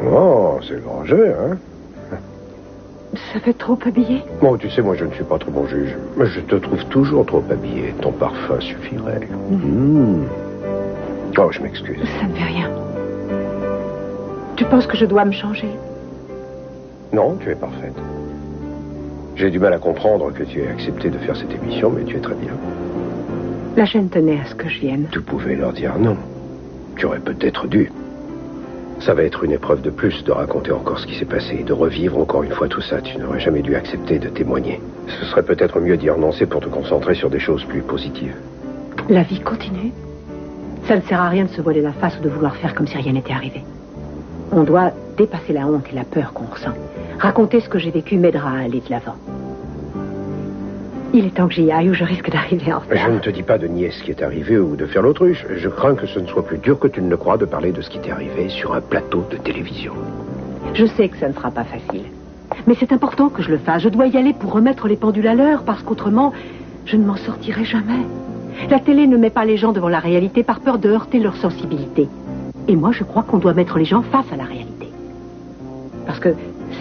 Oh, c'est le grand jeu, hein? Ça fait trop habillé? Bon, tu sais, moi, je ne suis pas trop bon juge. Mais je te trouve toujours trop habillé. Ton parfum suffirait. Oh, je m'excuse. Ça ne fait rien. Tu penses que je dois me changer? Non, tu es parfaite. J'ai du mal à comprendre que tu aies accepté de faire cette émission, mais tu es très bien. La chaîne tenait à ce que je vienne. Tu pouvais leur dire non. Tu aurais peut-être dû. Ça va être une épreuve de plus de raconter encore ce qui s'est passé, de revivre encore une fois tout ça. Tu n'aurais jamais dû accepter de témoigner. Ce serait peut-être mieux d'y renoncer pour te concentrer sur des choses plus positives. La vie continue. Ça ne sert à rien de se voiler la face ou de vouloir faire comme si rien n'était arrivé. On doit dépasser la honte et la peur qu'on ressent. Raconter ce que j'ai vécu m'aidera à aller de l'avant. Il est temps que j'y aille ou je risque d'arriver en retard. Je ne te dis pas de nier ce qui est arrivé ou de faire l'autruche. Je crains que ce ne soit plus dur que tu ne le crois de parler de ce qui t'est arrivé sur un plateau de télévision. Je sais que ça ne sera pas facile. Mais c'est important que je le fasse. Je dois y aller pour remettre les pendules à l'heure, parce qu'autrement, je ne m'en sortirai jamais. La télé ne met pas les gens devant la réalité par peur de heurter leur sensibilité. Et moi, je crois qu'on doit mettre les gens face à la réalité. Parce que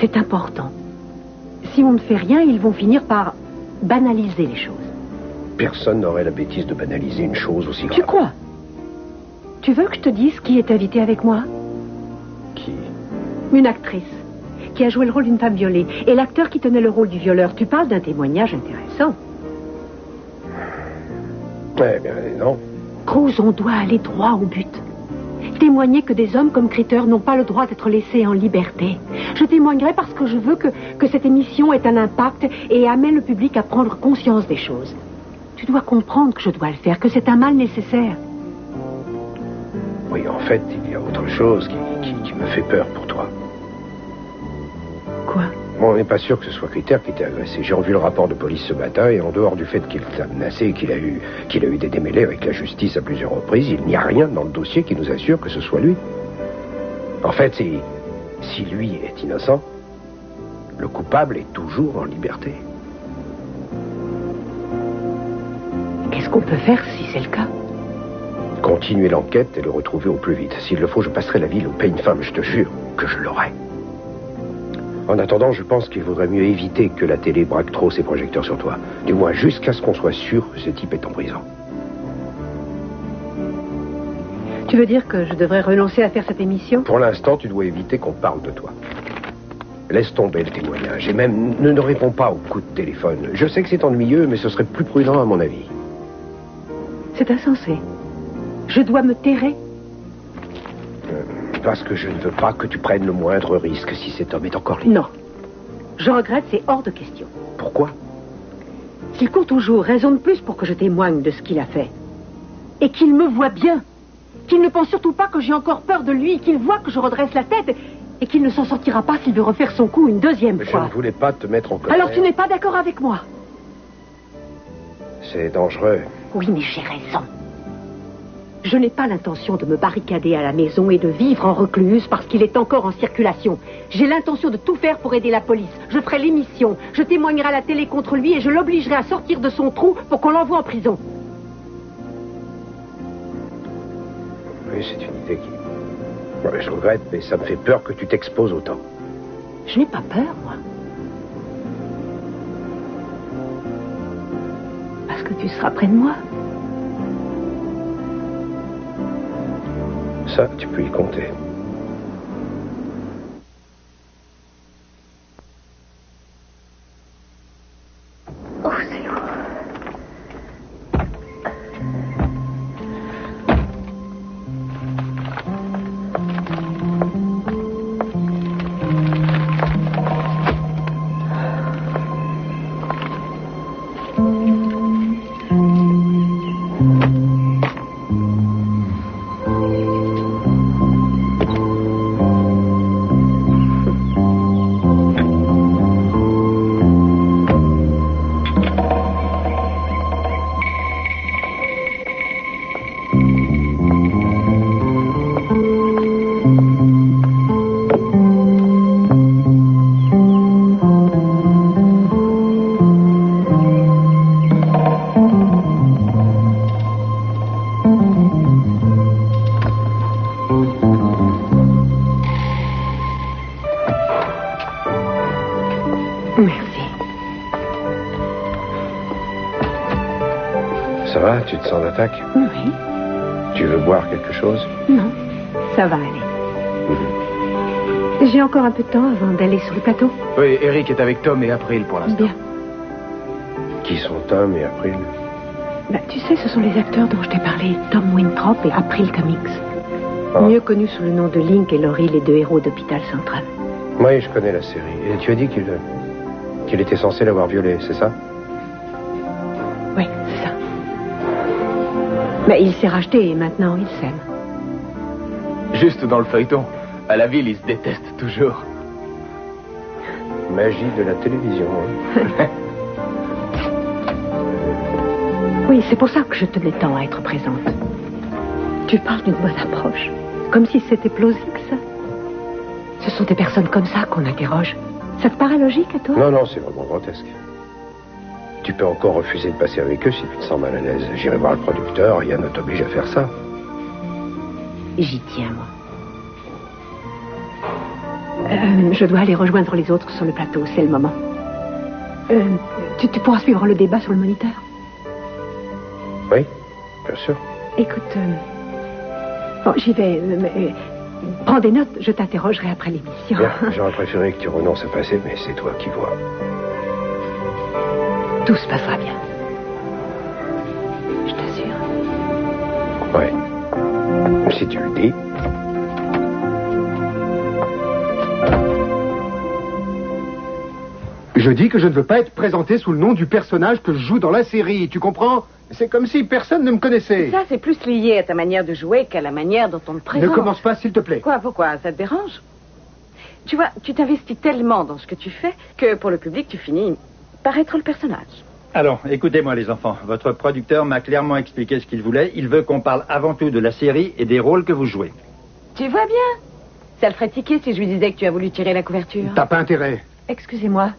c'est important. Si on ne fait rien, ils vont finir par banaliser les choses. Personne n'aurait la bêtise de banaliser une chose aussi grave. Tu crois? Tu veux que je te dise qui est invité avec moi? Qui? Une actrice qui a joué le rôle d'une femme violée. Et l'acteur qui tenait le rôle du violeur. Tu parles d'un témoignage intéressant. Eh bien, non. Cruz, on doit aller droit au but. Témoigner que des hommes comme Critter n'ont pas le droit d'être laissés en liberté. Je témoignerai parce que je veux que cette émission ait un impact et amène le public à prendre conscience des choses. Tu dois comprendre que je dois le faire, que c'est un mal nécessaire. Oui, en fait, il y a autre chose qui me fait peur pour toi. Quoi? Bon, on n'est pas sûr que ce soit Critter qui t'ait agressé. J'ai revu le rapport de police ce matin et en dehors du fait qu'il t'a menacé et qu'il a eu des démêlés avec la justice à plusieurs reprises, il n'y a rien dans le dossier qui nous assure que ce soit lui. En fait, si lui est innocent, le coupable est toujours en liberté. Qu'est-ce qu'on peut faire si c'est le cas? Continuer l'enquête et le retrouver au plus vite. S'il le faut, je passerai la ville au peigne femme, je te jure que je l'aurai. En attendant, je pense qu'il vaudrait mieux éviter que la télé braque trop ses projecteurs sur toi. Du moins, jusqu'à ce qu'on soit sûr que ce type est en prison. Tu veux dire que je devrais renoncer à faire cette émission? Pour l'instant, tu dois éviter qu'on parle de toi. Laisse tomber le témoignage et même ne réponds pas aux coups de téléphone. Je sais que c'est ennuyeux, mais ce serait plus prudent à mon avis. C'est insensé. Je dois me terrer? Parce que je ne veux pas que tu prennes le moindre risque si cet homme est encore libre. Non. Je regrette, c'est hors de question. Pourquoi? S'il court toujours, raison de plus pour que je témoigne de ce qu'il a fait. Et qu'il me voit bien. Qu'il ne pense surtout pas que j'ai encore peur de lui. Qu'il voit que je redresse la tête. Et qu'il ne s'en sortira pas s'il veut refaire son coup une deuxième fois. Je ne voulais pas te mettre en colère. Alors tu n'es pas d'accord avec moi? C'est dangereux. Oui, mais j'ai raison. Je n'ai pas l'intention de me barricader à la maison et de vivre en recluse parce qu'il est encore en circulation. J'ai l'intention de tout faire pour aider la police. Je ferai l'émission, je témoignerai à la télé contre lui et je l'obligerai à sortir de son trou pour qu'on l'envoie en prison. Oui, c'est une idée qui... Ouais, je regrette, mais ça me fait peur que tu t'exposes autant. Je n'ai pas peur, moi. Parce que tu seras près de moi. Ça, tu peux y compter. Oh, c'est lourd. Merci. Ça va? Tu te sens d'attaque? Oui. Tu veux boire quelque chose? Non, ça va aller. J'ai encore un peu de temps avant d'aller sur le plateau. Oui, Eric est avec Tom et April pour l'instant. Bien. Qui sont Tom et April? Tu sais, ce sont les acteurs dont je t'ai parlé. Tom Winthrop et April Comics. Ah. Mieux connus sous le nom de Link et Laurie, les deux héros d'Hôpital Central. Oui, je connais la série. Et tu as dit qu'il était censé l'avoir violée, c'est ça? Oui, c'est ça. Mais il s'est racheté et maintenant il s'aime. Juste dans le feuilleton. À la ville, ils se détestent toujours. Magie de la télévision. Hein. Oui, c'est pour ça que je tenais tant à être présente. Tu parles d'une bonne approche. Comme si c'était plausible, ça. Ce sont des personnes comme ça qu'on interroge. Ça te paraît logique à toi? Non, non, c'est vraiment grotesque. Tu peux encore refuser de passer avec eux si tu te sens mal à l'aise. J'irai voir le producteur, rien ne t'oblige à faire ça. J'y tiens, moi. Je dois aller rejoindre les autres sur le plateau, c'est le moment. Tu pourras suivre le débat sur le moniteur? Oui, bien sûr. Écoute, bon, j'y vais. Prends des notes, je t'interrogerai après l'émission. Bien, j'aurais préféré que tu renonces à passer, mais c'est toi qui vois. Tout se passera bien. Je t'assure. Oui. Si tu le dis. Je dis que je ne veux pas être présenté sous le nom du personnage que je joue dans la série, tu comprends? C'est comme si personne ne me connaissait. Ça, c'est plus lié à ta manière de jouer qu'à la manière dont on te présente. Ne commence pas, s'il te plaît. Quoi, pourquoi? Ça te dérange? Tu vois, tu t'investis tellement dans ce que tu fais que pour le public, tu finis par être le personnage. Alors, écoutez-moi les enfants. Votre producteur m'a clairement expliqué ce qu'il voulait. Il veut qu'on parle avant tout de la série et des rôles que vous jouez. Tu vois bien? Ça le ferait tiquer si je lui disais que tu as voulu tirer la couverture. T'as pas intérêt. Excusez-moi.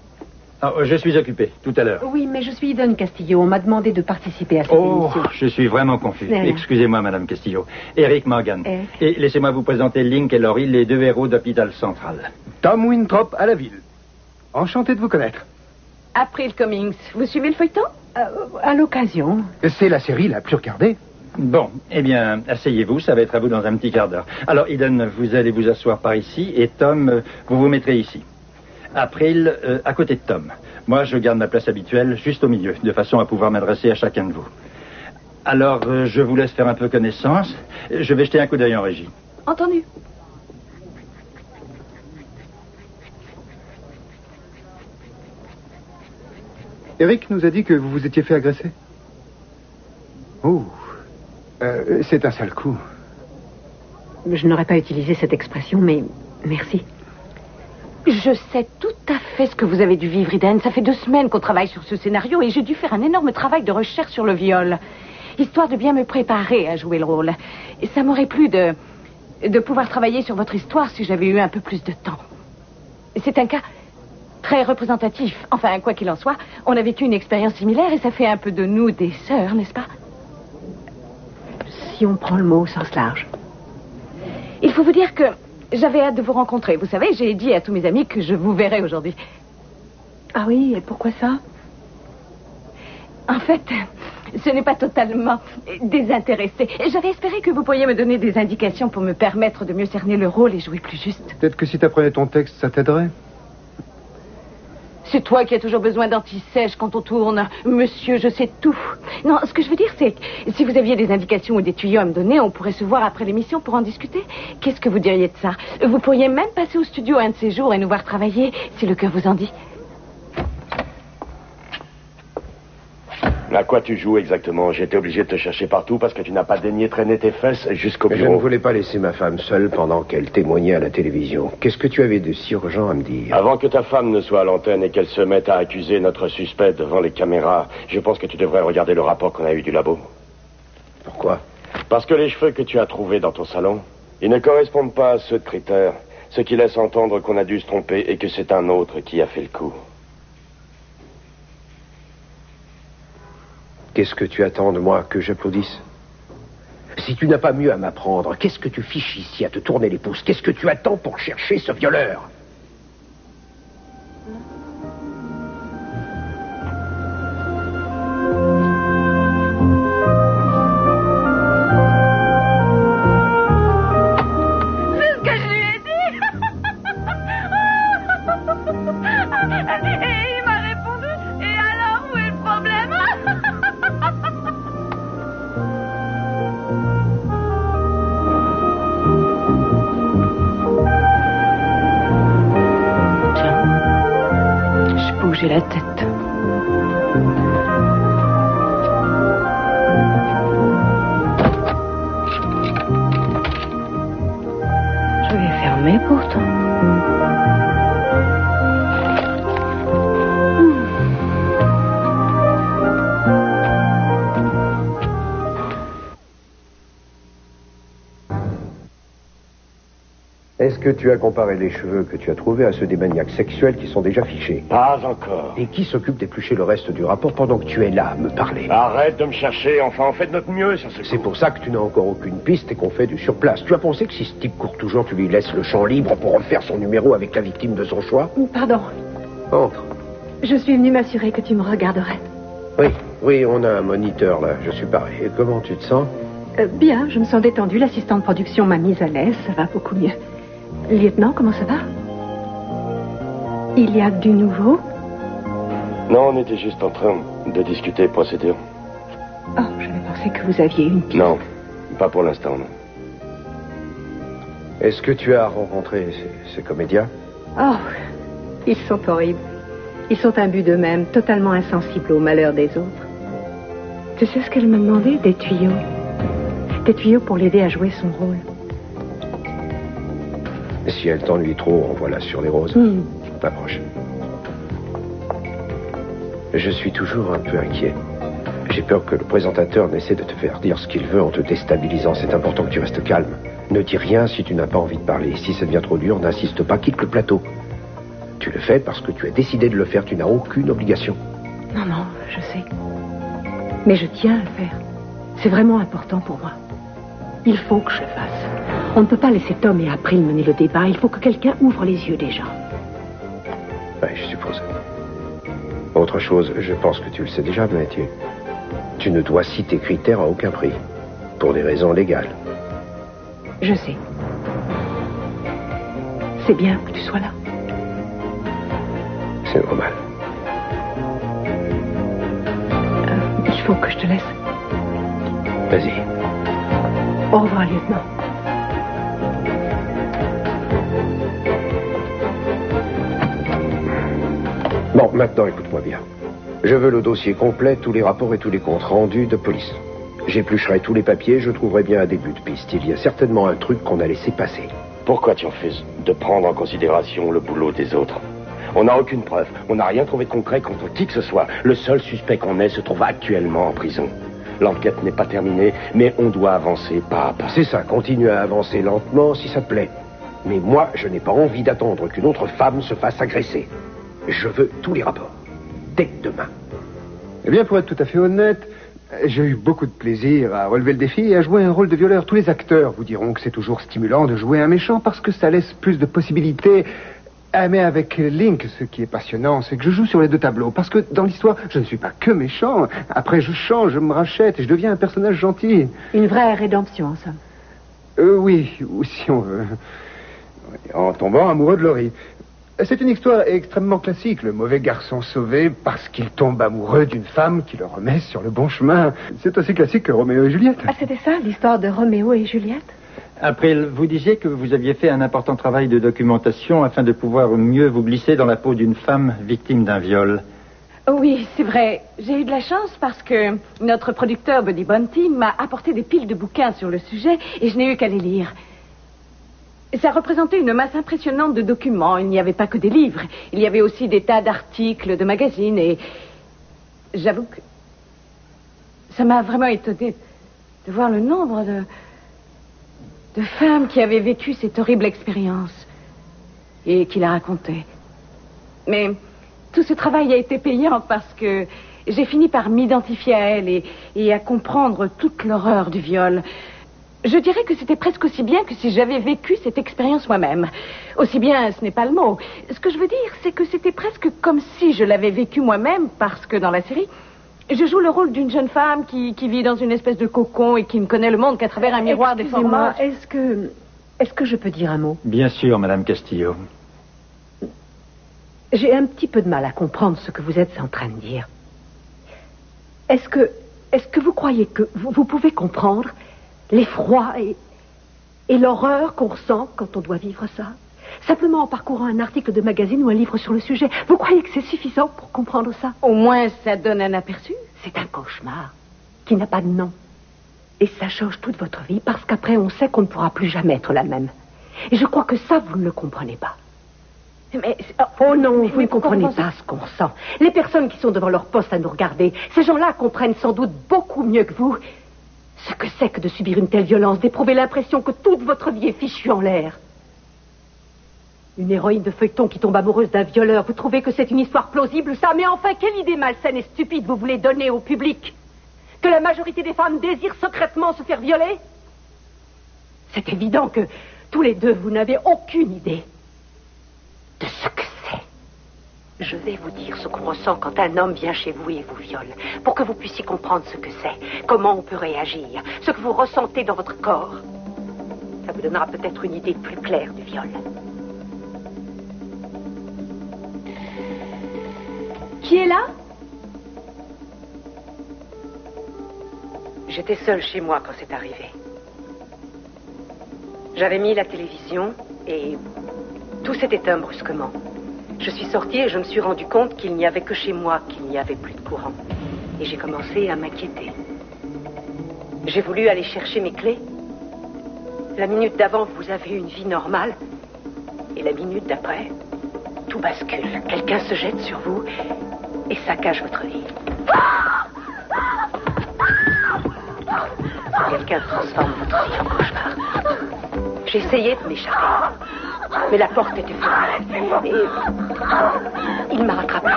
Oh, je suis occupé, tout à l'heure. Oui, mais je suis Don Castillo. On m'a demandé de participer à cette Oh, émission. je suis vraiment confus. Rien. Excusez-moi, Madame Castillo. Eric Morgan. Eric. Et laissez-moi vous présenter Link et Laurie, les deux héros d'Hôpital Central. Tom Winthrop à la ville. Enchanté de vous connaître. April Cummings, vous suivez le feuilleton? À l'occasion. C'est la série la plus regardée. Bon, eh bien, asseyez-vous, ça va être à vous dans un petit quart d'heure. Alors, Eden, vous allez vous asseoir par ici, et Tom, vous vous mettrez ici. April, à côté de Tom. Moi, je garde ma place habituelle, juste au milieu, de façon à pouvoir m'adresser à chacun de vous. Alors, je vous laisse faire un peu connaissance. Je vais jeter un coup d'œil en régie. Entendu. Eric nous a dit que vous vous étiez fait agresser. Oh, c'est un sale coup. Je n'aurais pas utilisé cette expression, mais merci. Je sais tout à fait ce que vous avez dû vivre, Eden. Ça fait 2 semaines qu'on travaille sur ce scénario et j'ai dû faire un énorme travail de recherche sur le viol, histoire de bien me préparer à jouer le rôle. Et ça m'aurait plu de pouvoir travailler sur votre histoire si j'avais eu un peu plus de temps. C'est un cas très représentatif. Enfin, quoi qu'il en soit, on a vécu une expérience similaire et ça fait un peu de nous des sœurs, n'est-ce pas? Si on prend le mot au sens large. Il faut vous dire que j'avais hâte de vous rencontrer. Vous savez, j'ai dit à tous mes amis que je vous verrais aujourd'hui. Ah oui, et pourquoi ça? En fait, ce n'est pas totalement désintéressé. J'avais espéré que vous pourriez me donner des indications pour me permettre de mieux cerner le rôle et jouer plus juste. Peut-être que si t'apprenais ton texte, ça t'aiderait. C'est toi qui as toujours besoin d'anti-sèche quand on tourne. Monsieur, je sais tout. Non, ce que je veux dire, c'est que si vous aviez des indications ou des tuyaux à me donner, on pourrait se voir après l'émission pour en discuter. Qu'est-ce que vous diriez de ça? Vous pourriez même passer au studio un de ces jours et nous voir travailler, si le cœur vous en dit. À quoi tu joues exactement? J'ai été obligé de te chercher partout parce que tu n'as pas daigné traîner tes fesses jusqu'au Mais je bureau. ne voulais pas laisser ma femme seule pendant qu'elle témoignait à la télévision. Qu'est-ce que tu avais de si urgent à me dire? Avant que ta femme ne soit à l'antenne et qu'elle se mette à accuser notre suspect devant les caméras, je pense que tu devrais regarder le rapport qu'on a eu du labo. Pourquoi? Parce que les cheveux que tu as trouvés dans ton salon, ils ne correspondent pas à ceux de Critter, ce qui laisse entendre qu'on a dû se tromper et que c'est un autre qui a fait le coup. Qu'est-ce que tu attends de moi? Que j'applaudisse? Si tu n'as pas mieux à m'apprendre, qu'est-ce que tu fiches ici à te tourner les pouces? Qu'est-ce que tu attends pour chercher ce violeur? Et il m'a répondu, et alors, où est le problème? Tiens, je bougeais la tête. Je vais fermer pourtant. Est-ce que tu as comparé les cheveux que tu as trouvés à ceux des maniaques sexuels qui sont déjà fichés? Pas encore. Et qui s'occupe d'éplucher le reste du rapport pendant que tu es là à me parler? Arrête de me chercher, enfin, on fait de notre mieux sur ce C'est coup. pour ça que tu n'as encore aucune piste et qu'on fait du surplace. Tu as pensé que si ce type court toujours, tu lui laisses le champ libre pour refaire son numéro avec la victime de son choix? Pardon, Entre. je suis venue m'assurer que tu me regarderais. Oui, on a un moniteur là, je suis pareil. Et comment tu te sens? Bien, je me sens détendue. L'assistant de production m'a mise à l'aise. Ça va beaucoup mieux. Lieutenant, comment ça va? Il y a du nouveau? Non, on était juste en train de discuter procédure. Oh, j'avais pensé que vous aviez une piste. Non, pas pour l'instant, non. Est-ce que tu as rencontré ces comédiens? Oh, ils sont horribles. Ils sont imbus d'eux-mêmes, totalement insensibles au malheur des autres. Tu sais ce qu'elle m'a demandé? Des tuyaux. Des tuyaux pour l'aider à jouer son rôle. Si elle t'ennuie trop, envoie-la sur les roses. Approche. Je suis toujours un peu inquiet. J'ai peur que le présentateur n'essaie de te faire dire ce qu'il veut en te déstabilisant. C'est important que tu restes calme. Ne dis rien si tu n'as pas envie de parler. Si ça devient trop dur, n'insiste pas, quitte le plateau. Tu le fais parce que tu as décidé de le faire. Tu n'as aucune obligation. Non, je sais. Mais je tiens à le faire. C'est vraiment important pour moi. Il faut que je le fasse. On ne peut pas laisser Tom et April mener le débat. Il faut que quelqu'un ouvre les yeux déjà. Oui, je suppose. Autre chose, je pense que tu le sais déjà, mais tu ne dois citer critères à aucun prix. Pour des raisons légales. Je sais. C'est bien que tu sois là. C'est normal. Il faut que je te laisse. Vas-y. Au revoir, lieutenant. Bon, maintenant, écoute-moi bien. Je veux le dossier complet, tous les rapports et tous les comptes rendus de police. J'éplucherai tous les papiers, je trouverai bien un début de piste. Il y a certainement un truc qu'on a laissé passer. Pourquoi tu refuses de prendre en considération le boulot des autres? On n'a aucune preuve. On n'a rien trouvé de concret contre qui que ce soit. Le seul suspect qu'on ait se trouve actuellement en prison. L'enquête n'est pas terminée, mais on doit avancer pas à pas. C'est ça, continue à avancer lentement si ça te plaît. Mais moi, je n'ai pas envie d'attendre qu'une autre femme se fasse agresser. Je veux tous les rapports. Dès demain. Eh bien, pour être tout à fait honnête, j'ai eu beaucoup de plaisir à relever le défi et à jouer un rôle de violeur. Tous les acteurs vous diront que c'est toujours stimulant de jouer un méchant parce que ça laisse plus de possibilités. Mais avec Link, ce qui est passionnant, c'est que je joue sur les deux tableaux. Parce que dans l'histoire, je ne suis pas que méchant. Après, je change, je me rachète et je deviens un personnage gentil. Une vraie rédemption, en somme. Oui, ou si on veut. En tombant amoureux de Laurie. C'est une histoire extrêmement classique. Le mauvais garçon sauvé parce qu'il tombe amoureux d'une femme qui le remet sur le bon chemin. C'est aussi classique que Roméo et Juliette. Ah, c'était ça, l'histoire de Roméo et Juliette? April, vous disiez que vous aviez fait un important travail de documentation afin de pouvoir mieux vous glisser dans la peau d'une femme victime d'un viol. Oui, c'est vrai. J'ai eu de la chance parce que notre producteur Buddy Bunty m'a apporté des piles de bouquins sur le sujet et je n'ai eu qu'à les lire. Ça représentait une masse impressionnante de documents. Il n'y avait pas que des livres. Il y avait aussi des tas d'articles, de magazines et... J'avoue que... ça m'a vraiment étonnée de voir le nombre de femmes qui avaient vécu cette horrible expérience et qui la racontaient. Mais tout ce travail a été payant parce que j'ai fini par m'identifier à elle et à comprendre toute l'horreur du viol. Je dirais que c'était presque aussi bien que si j'avais vécu cette expérience moi-même. Aussi bien, ce n'est pas le mot. Ce que je veux dire, c'est que c'était presque comme si je l'avais vécu moi-même parce que dans la série, je joue le rôle d'une jeune femme qui vit dans une espèce de cocon et qui ne connaît le monde qu'à travers un miroir déformant. Est-ce que je peux dire un mot? Bien sûr, Madame Castillo. J'ai un petit peu de mal à comprendre ce que vous êtes en train de dire. Est-ce que vous croyez que vous pouvez comprendre l'effroi et l'horreur qu'on ressent quand on doit vivre ça? Simplement en parcourant un article de magazine ou un livre sur le sujet. Vous croyez que c'est suffisant pour comprendre ça? Au moins, ça donne un aperçu. C'est un cauchemar qui n'a pas de nom. Et ça change toute votre vie parce qu'après, on sait qu'on ne pourra plus jamais être la même. Et je crois que ça, vous ne le comprenez pas. Mais... Oh non, vous ne comprenez pas ce qu'on ressent. Les personnes qui sont devant leur poste à nous regarder, ces gens-là comprennent sans doute beaucoup mieux que vous ce que c'est que de subir une telle violence, d'éprouver l'impression que toute votre vie est fichue en l'air. Une héroïne de feuilleton qui tombe amoureuse d'un violeur, vous trouvez que c'est une histoire plausible, ça? Mais enfin, quelle idée malsaine et stupide vous voulez donner au public? Que la majorité des femmes désirent secrètement se faire violer? C'est évident que tous les deux, vous n'avez aucune idée de ce que c'est. Je vais vous dire ce qu'on ressent quand un homme vient chez vous et vous viole, pour que vous puissiez comprendre ce que c'est, comment on peut réagir, ce que vous ressentez dans votre corps. Ça vous donnera peut-être une idée plus claire du viol. Qui est là? J'étais seule chez moi quand c'est arrivé. J'avais mis la télévision et tout s'est éteint brusquement. Je suis sortie et je me suis rendu compte qu'il n'y avait que chez moi qu'il n'y avait plus de courant. Et j'ai commencé à m'inquiéter. J'ai voulu aller chercher mes clés. La minute d'avant, vous avez une vie normale. Et la minute d'après, tout bascule. Quelqu'un se jette sur vous et saccage votre vie. Quelqu'un transforme votre vie en cauchemar. J'ai essayé de m'échapper, mais la porte était fermée et il m'a rattrapé.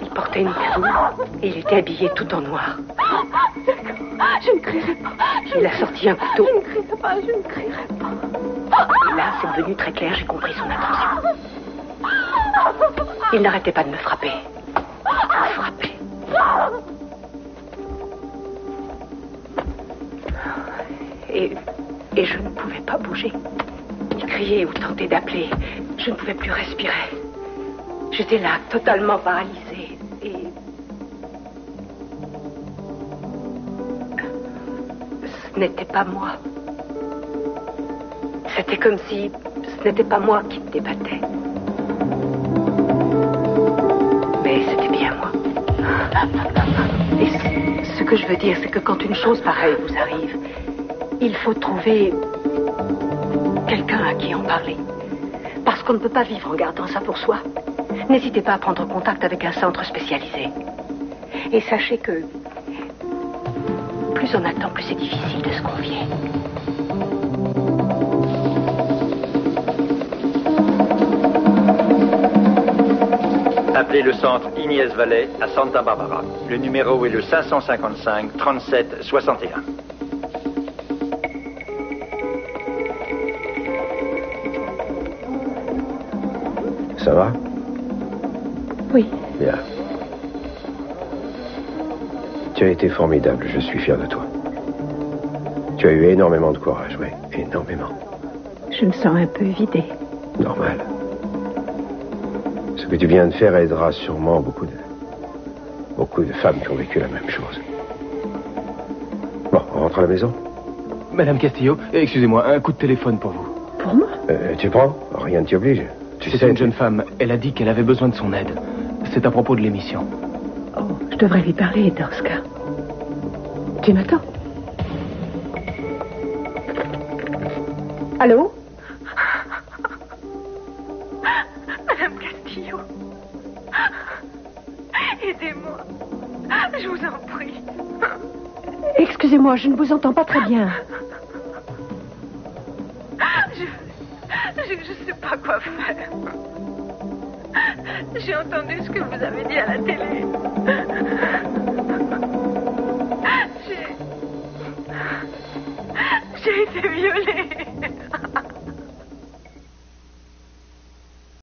Il portait une pelouse et il était habillé tout en noir. Je ne crierai pas. Il a sorti un couteau. Je ne crierai pas, je ne crierai pas. Et là, c'est devenu très clair, j'ai compris son intention. Il n'arrêtait pas de me frapper. Me frapper. Et je ne pouvais pas bouger. Il criait ou tentait d'appeler. Je ne pouvais plus respirer. J'étais là, totalement paralysée. Et... ce n'était pas moi. C'était comme si ce n'était pas moi qui me débattais. Mais c'était bien moi. Et ce que je veux dire, c'est que quand une chose pareille vous arrive, il faut trouver quelqu'un à qui en parler. Parce qu'on ne peut pas vivre en gardant ça pour soi. N'hésitez pas à prendre contact avec un centre spécialisé. Et sachez que plus on attend, plus c'est difficile de se confier. Appelez le centre Inez Valley à Santa Barbara. Le numéro est le 555 37 61. Ça va? Oui. Bien. Tu as été formidable, je suis fier de toi. Tu as eu énormément de courage, oui, énormément. Je me sens un peu vidée. Normal. Ce que tu viens de faire aidera sûrement beaucoup de femmes qui ont vécu la même chose. Bon, on rentre à la maison? Madame Castillo, excusez-moi, un coup de téléphone pour vous. Pour moi? Tu prends? Rien ne t'y oblige. C'est une jeune femme. Elle a dit qu'elle avait besoin de son aide. C'est à propos de l'émission. Oh, je devrais lui parler, Dorska. Tu m'attends? Allô? Madame Castillo, aidez-moi. Je vous en prie. Excusez-moi, je ne vous entends pas très bien. Je ne sais pas quoi faire. J'ai entendu ce que vous avez dit à la télé. J'ai été violée.